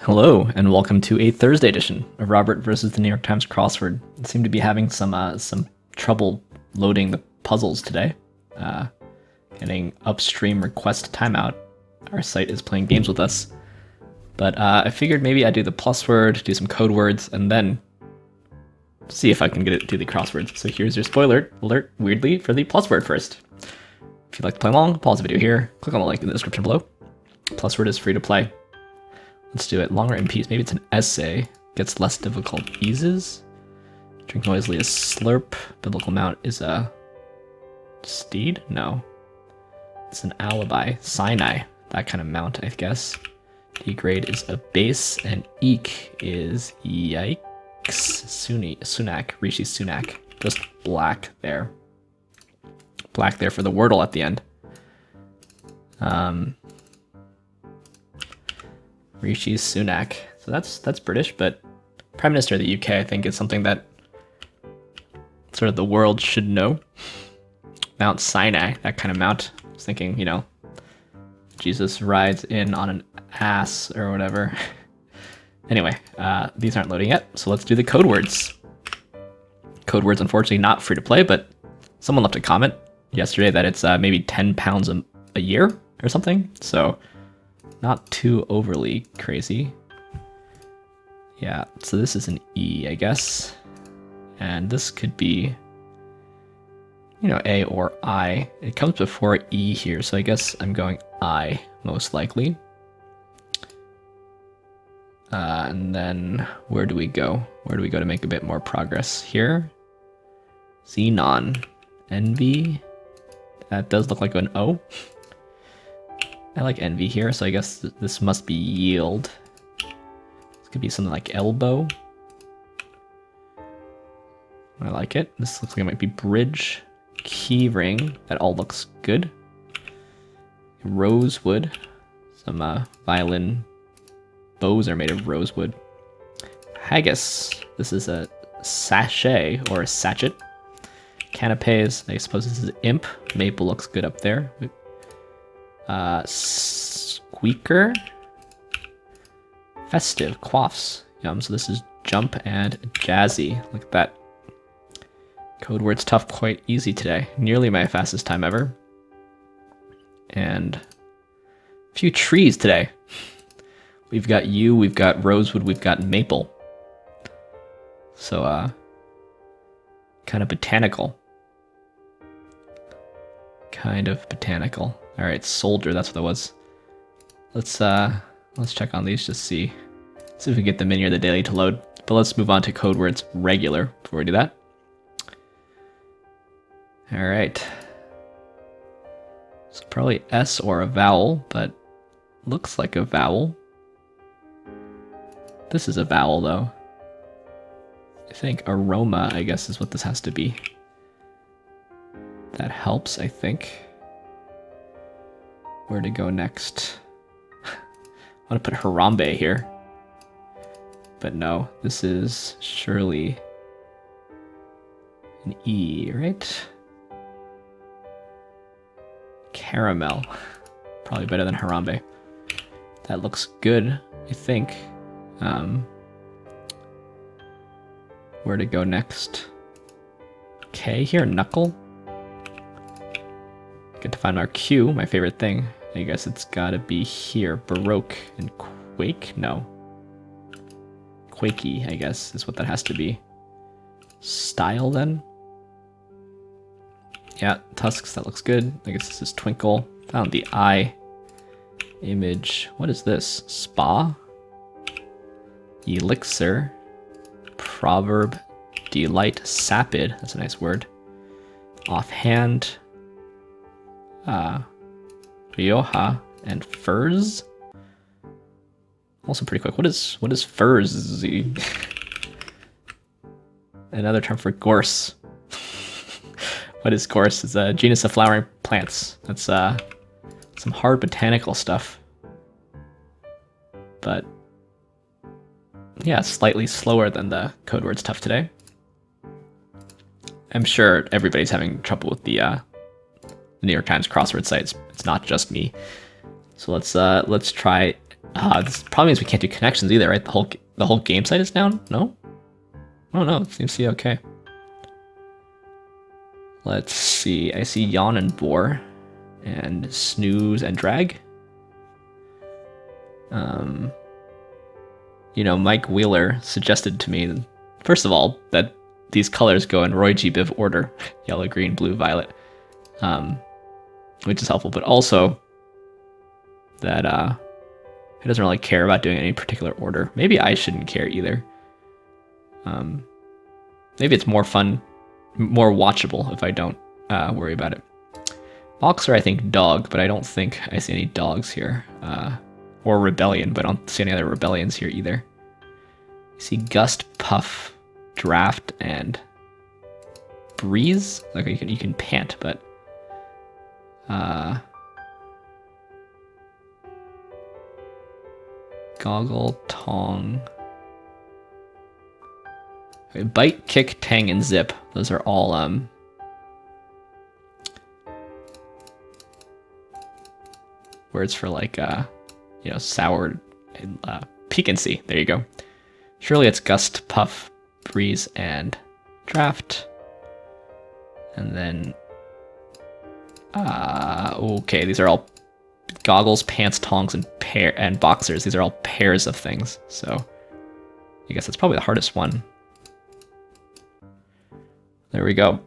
Hello, and welcome to a Thursday edition of Robert versus the New York Times Crossword. I seem to be having some trouble loading the puzzles today. Getting upstream request timeout. Our site is playing games with us. But I figured maybe I'd do the PlusWord, do some code words, and then see if I can get it to do the crosswords. So here's your spoiler alert, weirdly, for the PlusWord first. If you'd like to play along, pause the video here, click on the link in the description below. PlusWord is free to play. Let's do it. Longer MPs. Maybe it's an essay. Gets less difficult. Eases. Drink noisily is slurp. Biblical mount is a steed? No. It's an alibi. Sinai. That kind of mount, I guess. Degrade is a base. And eek is yikes. Sunak. Rishi Sunak. Just black there. Black there for the wordle at the end. Rishi Sunak. So that's British, but Prime Minister of the UK, I think, is something that sort of the world should know. Mount Sinai, that kind of mount. I was thinking, Jesus rides in on an ass or whatever. Anyway, these aren't loading yet, so let's do the code words. Code words, unfortunately, not free to play, but someone left a comment yesterday that it's maybe £10 a year or something. So not too overly crazy. Yeah, so this is an E, I guess. And this could be, A or I. It comes before E here, so I guess I'm going I, most likely. And then where do we go? Where do we go to make a bit more progress? Here. Xenon. Envy. That does look like an O. I like envy here, so I guess this must be yield. This could be something like elbow. I like it. This looks like it might be bridge. Keyring. That all looks good. Rosewood. Some violin bows are made of rosewood. Haggis. This is a sachet or a sachet. Canapes. I suppose this is imp. Maple looks good up there. Squeaker. Festive. Quaffs. Yum. So this is jump and jazzy. Look at that. Code words tough, quite easy today. Nearly my fastest time ever. And a few trees today. We've got yew, we've got rosewood, we've got maple. So, kind of botanical. All right, soldier, that's what that was. Let's check on these, just see if we can get the mini or the daily to load. But let's move on to code words regular before we do that. All right. It's probably S or a vowel, but looks like a vowel. This is a vowel though. I think aroma, I guess, is what this has to be. That helps, I think. Where to go next? I want to put Harambe here. But no, this is surely an E, right? Caramel. Probably better than Harambe. That looks good, I think. Where to go next? K here, knuckle. Get to find our Q, my favorite thing. I guess it's gotta be here. Baroque and quake? No. Quakey, I guess, is what that has to be. Style, then? Yeah, tusks, that looks good. I guess this is twinkle. Found the I. Image. What is this? Spa? Elixir. Proverb. Delight. Sapid. That's a nice word. Offhand. Rioja and furs. Also pretty quick. What is furs? Another term for gorse. What is gorse? It's a genus of flowering plants. That's some hard botanical stuff. But yeah, slightly slower than the code words tough today. I'm sure everybody's having trouble with the New York Times crossword site. It's not just me. So let's try This probably means we can't do connections either, right? The whole game site is down? No? Oh no, it seems to be okay. Let's see. I see yawn and bore, and snooze and drag. You know, Mike Wheeler suggested to me, first of all, that these colors go in Roy G. Biv order, yellow, green, blue, violet, which is helpful, but also that he doesn't really care about doing any particular order. Maybe I shouldn't care either. Maybe it's more fun, more watchable if I don't worry about it. Boxer, I think dog, but I don't think I see any dogs here. Or rebellion, but I don't see any other rebellions here either. I see gust, puff, draft, and breeze. Like you can pant, but goggle, tong. Okay, bite, kick, tang, and zip. Those are all words for like you know, sour and piquancy. There you go. Surely it's gust, puff, breeze, and draft. And then okay, these are all goggles, pants, tongs, and boxers. These are all pairs of things. So I guess that's probably the hardest one. There we go.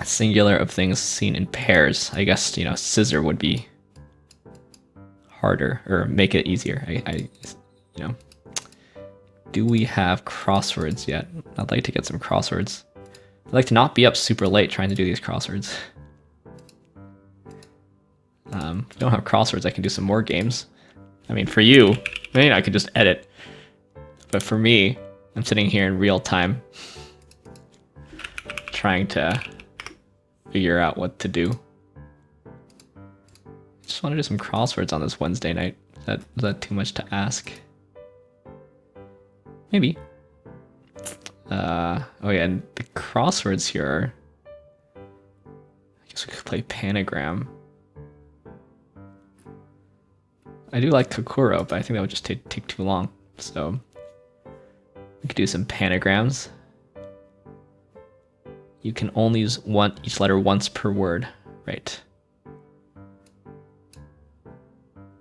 Singular of things seen in pairs. I guess, you know, scissor would be harder, or make it easier. I you know. Do we have crosswords yet? I'd like to get some crosswords. I'd like to not be up super late trying to do these crosswords. If we don't have crosswords, I can do some more games. I mean, for you, I mean, I could just edit. But for me, I'm sitting here in real time trying to figure out what to do. Just want to do some crosswords on this Wednesday night. Is that too much to ask? Maybe. Oh yeah, and the crosswords here are... I guess we could play Panagram. I do like Kokoro, but I think that would just take too long. So we could do some Panagrams. You can only use each letter once per word, right?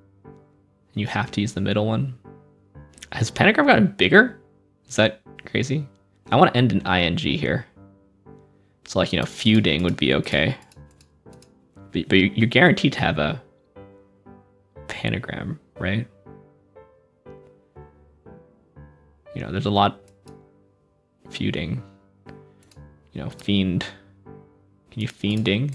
And you have to use the middle one. Has Panagram gotten bigger? Is that crazy? I want to end in ing here. So like, you know, feuding would be okay. But you're guaranteed to have a Panagram, right? You know, there's a lot feuding. You know, fiend. Can you fiending?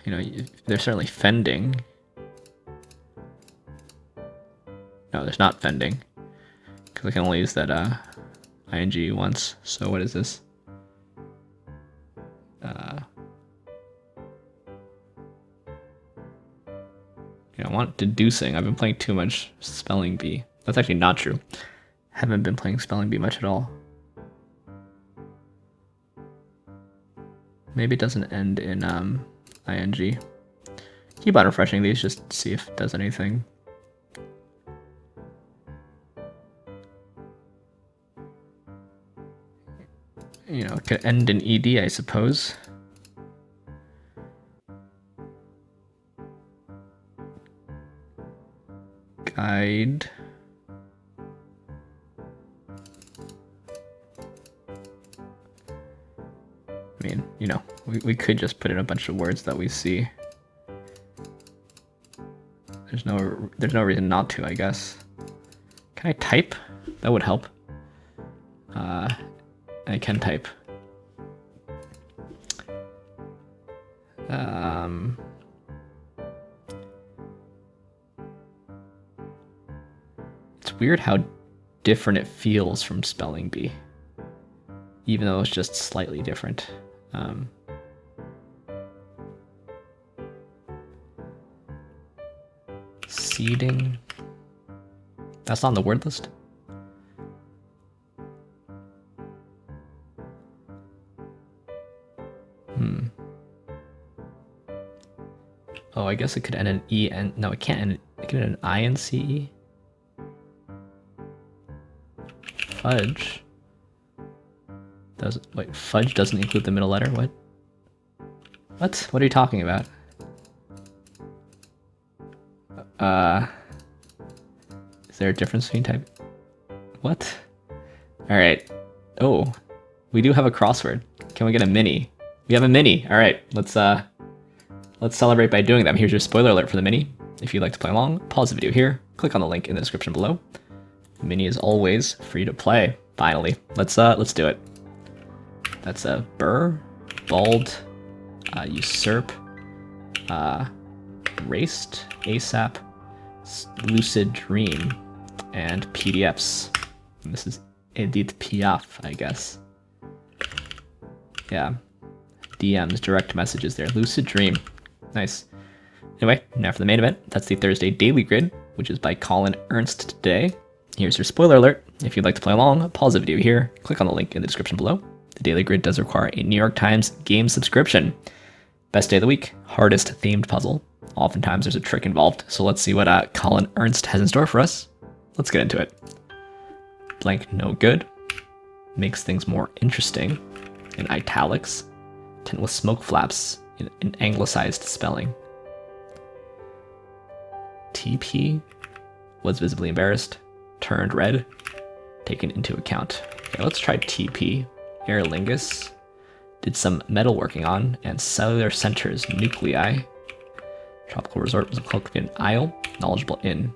You know, there's certainly fending. No, there's not fending. Because I can only use that ing once. So what is this? You know, I want deducing. I've been playing too much spelling bee. That's actually not true. Haven't been playing spelling bee much at all. Maybe it doesn't end in ing. Keep on refreshing these just to see if it does anything. You know, it could end in ed, I suppose. Guide. I mean, you know, we could just put in a bunch of words that we see. There's no reason not to, I guess. Can I type? That would help. I can type. It's weird how different it feels from spelling bee, even though it's just slightly different. Seeding. That's not on the word list. Oh, I guess it could end in E and no, it can't end. It could end in I and CE. Fudge. Wait, fudge doesn't include the middle letter? What? What? What are you talking about? Is there a difference between type? What? Alright. Oh, we do have a crossword. Can we get a mini? We have a mini. Alright, let's celebrate by doing them. Here's your spoiler alert for the mini. If you'd like to play along, pause the video here, click on the link in the description below. The mini is always free to play. Finally. Let's do it. That's a burr, bald, usurp, raced, ASAP, lucid dream, and PDFs. And this is Edith Piaf, I guess. Yeah. DMs, direct messages there. Lucid dream. Nice. Anyway, now for the main event. That's the Thursday Daily Grid, which is by Colin Ernst today. Here's your spoiler alert. If you'd like to play along, pause the video here, click on the link in the description below. The Daily Grid does require a New York Times game subscription. Best day of the week, hardest themed puzzle. Oftentimes there's a trick involved, so let's see what Colin Ernst has in store for us. Let's get into it. Blank no good. Makes things more interesting. In italics. Tent with smoke flaps in anglicized spelling. TP was visibly embarrassed. Turned red. Taken into account. Okay, let's try TP. Aer lingus. Did some metalworking on, and cellular centers, nuclei. Tropical resort was located in isle. Knowledgeable in.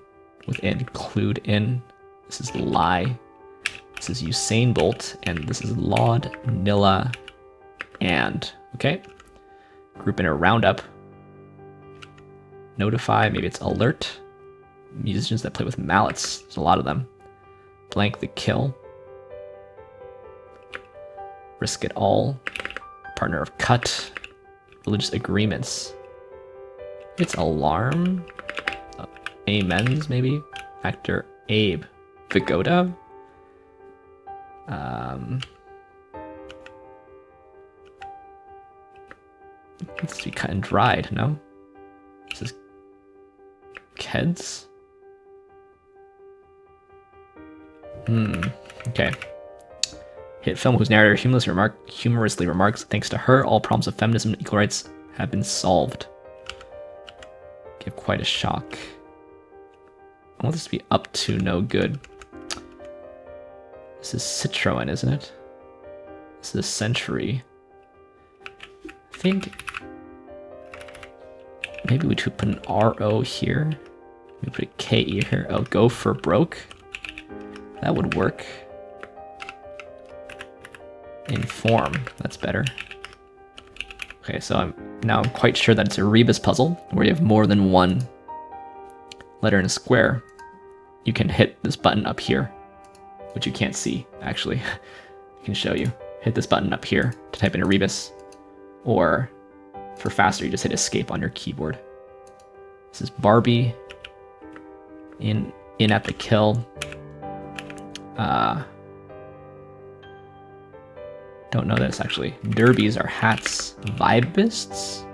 Within. Clued in. This is lie. This is Usain Bolt, and this is Laud, Nilla, and. Okay. Group in a roundup. Notify, maybe it's alert. Musicians that play with mallets. There's a lot of them. Blank the kill. Risk it all. Partner of cut. Religious agreements. It's alarm. Amens, maybe. Actor Abe. Vigoda. Let's see, cut and dried, no? This is Keds? Okay. Hit film whose narrator humorously remarks, thanks to her, all problems of feminism and equal rights have been solved. Give quite a shock. I want this to be up to no good. This is Citroen, isn't it? This is Century. I think maybe we should put an RO here. Maybe put a KE here. Oh, go for broke. That would work. Inform, that's better. Okay, so I'm quite sure that it's a rebus puzzle where you have more than one letter in a square. You can hit this button up here, which you can't see actually. I can show you. Hit this button up here to type in a rebus, or for faster, you just hit escape on your keyboard. This is Barbie. In at the kill. Don't know this actually. Derbies are hats. Vibists?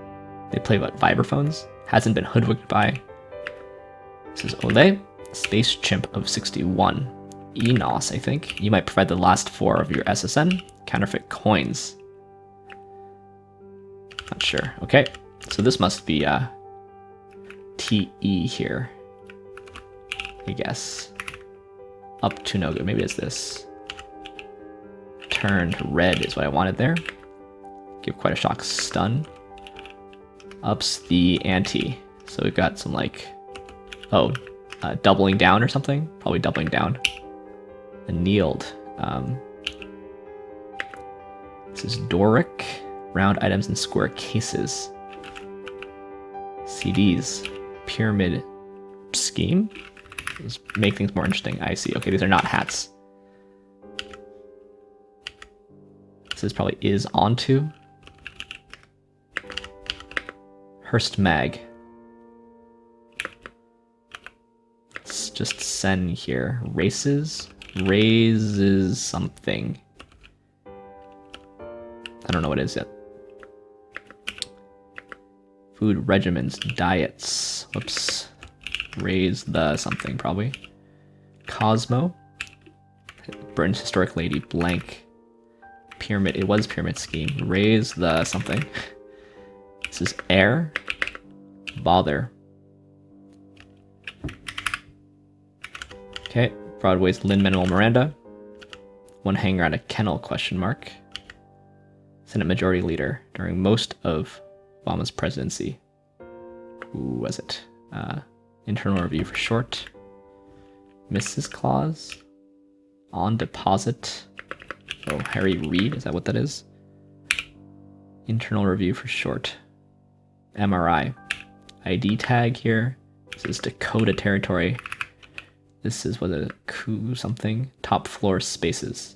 They play what? Vibraphones? Hasn't been hoodwinked by. This is Ole. Space Chimp of 61. Enos, I think. You might provide the last 4 of your SSN. Counterfeit coins. Not sure. Okay. So this must be TE here. I guess. Up to no good. Maybe it's this. Turned red is what I wanted there. Give quite a shock. Stun. Ups the ante. So we've got some like, doubling down or something. Probably doubling down. Annealed. This is Doric. Round items in square cases. CDs. Pyramid scheme. Let's make things more interesting. I see. Okay, these are not hats. This is probably is onto. Hearst Mag. Let's just send here. Races. Raises something. I don't know what it is yet. Food regimens, diets. Whoops. Raise the something, probably. Cosmo. Britain's historic lady, blank. Pyramid, it was pyramid scheme. Raise the something. This is air. Bother. Okay, Broadway's Lin-Manuel Miranda. One hanger at a kennel, question mark. Senate Majority Leader during most of Obama's presidency. Who was it? Internal Review for short. Mrs. Claus. On deposit. Oh, Harry Reid, is that what that is? Internal Review for short. MRI. ID tag here. This is Dakota Territory. This is what a coup something. Top floor spaces.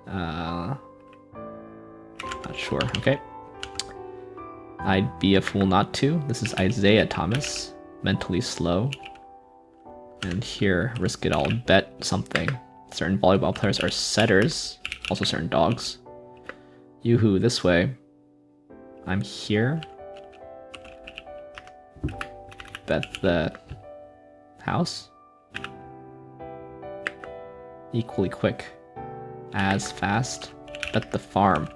Not sure. Okay. I'd be a fool not to. This is Isaiah Thomas. Mentally slow. And here, risk it all. Bet something. Certain volleyball players are setters. Also certain dogs. Yoo-hoo, this way. I'm here. Bet the house. Equally quick. As fast. Bet the farm.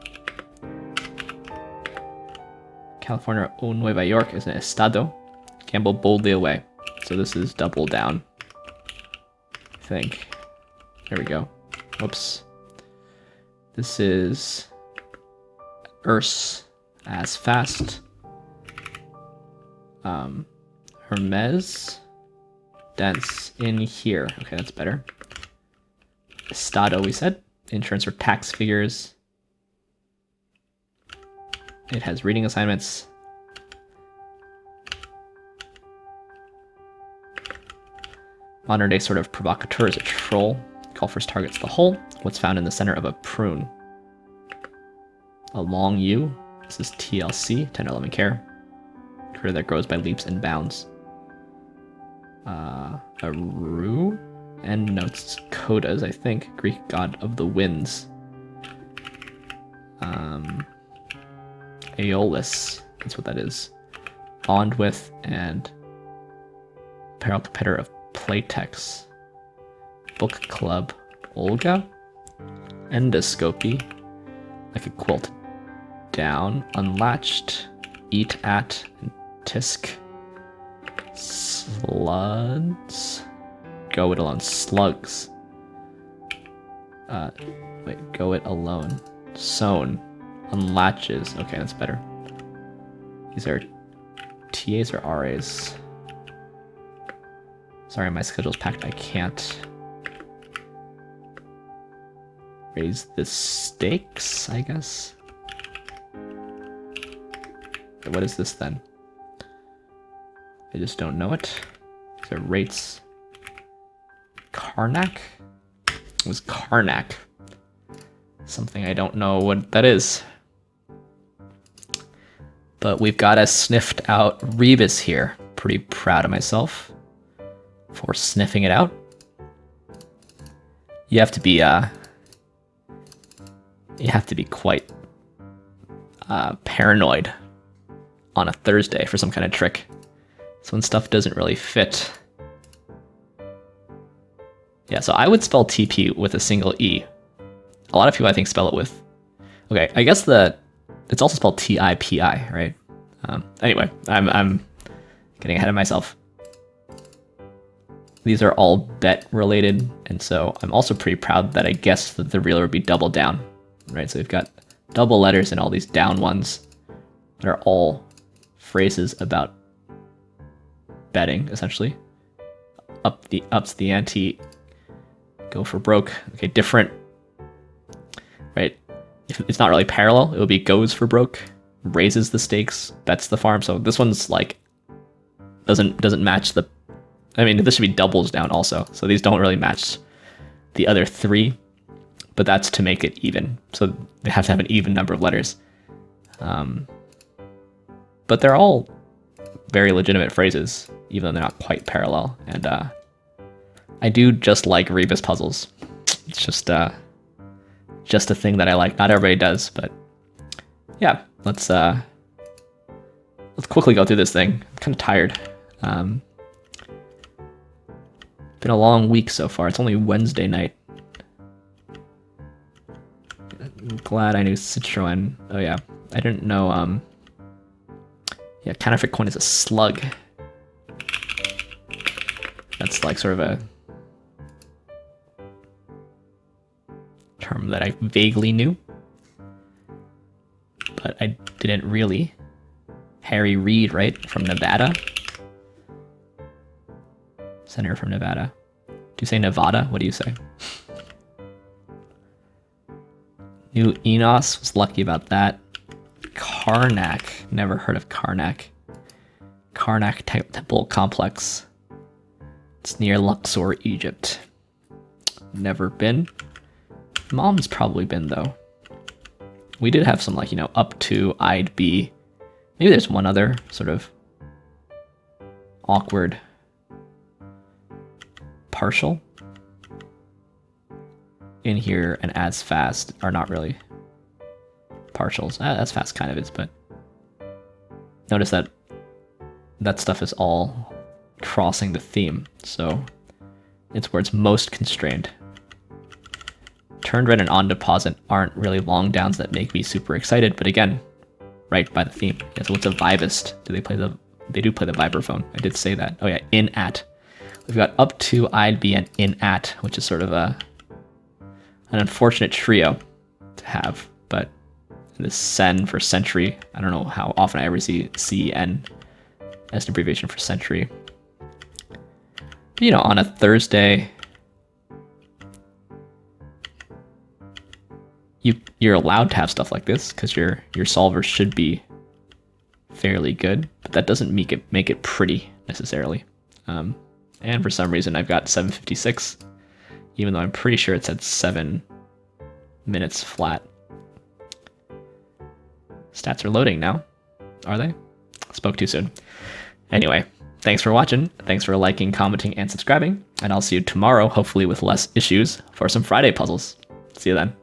California o Nueva York is an estado. Gamble boldly away. So this is double down. I think. There we go. Whoops. This is Urs. As fast. Hermes. Dense in here. Okay, that's better. Estado, we said. Insurance or tax figures. It has reading assignments. Modern day sort of provocateur is a troll. Golfers targets the hole. What's found in the center of a prune? A long U. This is TLC, 10 or 11 care. Critter that grows by leaps and bounds. A rue? Endnotes codas, I think. Greek god of the winds. Aeolus. That's what that is. Bond with and apparel competitor of Playtex. Book club. Olga. Endoscopy. Like a quilt. Down. Unlatched. Eat at. And tisk. Sluds. Go it alone. Slugs. Wait, go it alone. Sewn. Unlatches. Okay, that's better. These are TAs or RAs? Sorry, my schedule's packed. I can't raise the stakes, I guess. What is this then? I just don't know it. These are rates. Karnak? It was Karnak. Something I don't know what that is. But we've got a sniffed out rebus here. Pretty proud of myself for sniffing it out. You have to be quite paranoid on a Thursday for some kind of trick. So when stuff doesn't really fit. Yeah, so I would spell TP with a single E. A lot of people I think spell it with. Okay, I guess it's also spelled TIPI, right? Anyway, I'm getting ahead of myself. These are all bet related, and so I'm also pretty proud that I guessed that the reeler would be double down, right? So we've got double letters and all these down ones that are all phrases about betting, essentially. Ups the ante, go for broke. Okay, different, right? If it's not really parallel, it would be goes for broke, raises the stakes, bets the farm. So this one's like doesn't match the. I mean, this should be doubles down also. So these don't really match the other three, but that's to make it even. So they have to have an even number of letters. But they're all very legitimate phrases, even though they're not quite parallel. And I do just like rebus puzzles. It's just a thing that I like. Not everybody does, but yeah, let's let's quickly go through this thing. I'm kind of tired. Been a long week so far. It's only Wednesday night. I'm glad I knew Citroen. Oh yeah, I didn't know. Yeah, counterfeit coin is a slug. That's like sort of a term that I vaguely knew, but I didn't really. Harry Reid, right? From Nevada. Senator from Nevada. Do you say Nevada? What do you say? New Enos, was lucky about that. Karnak, never heard of Karnak. Karnak Temple Complex. It's near Luxor, Egypt. Never been. Mom's probably been though. We did have some like, up to I'd be. Maybe there's one other sort of awkward partial in here, and as fast are not really partials. As fast kind of is, but notice that that stuff is all crossing the theme, so it's where it's most constrained. Turned red and on deposit aren't really long downs that make me super excited, but again, right by the theme. Yeah, so what's a vibist? They do play the vibraphone. I did say that. Oh yeah, in at. We've got up to, I'd be, and in at, which is sort of an unfortunate trio to have, but this sen for century, I don't know how often I ever see CN as an abbreviation for century. But, on a Thursday, you're allowed to have stuff like this because your solver should be fairly good, but that doesn't make it pretty necessarily. And for some reason I've got 756, even though I'm pretty sure it said 7 minutes flat. Stats are loading now, are they? Spoke too soon. Anyway, thanks for watching. Thanks for liking, commenting, and subscribing. And I'll see you tomorrow, hopefully with less issues, for some Friday puzzles. See you then.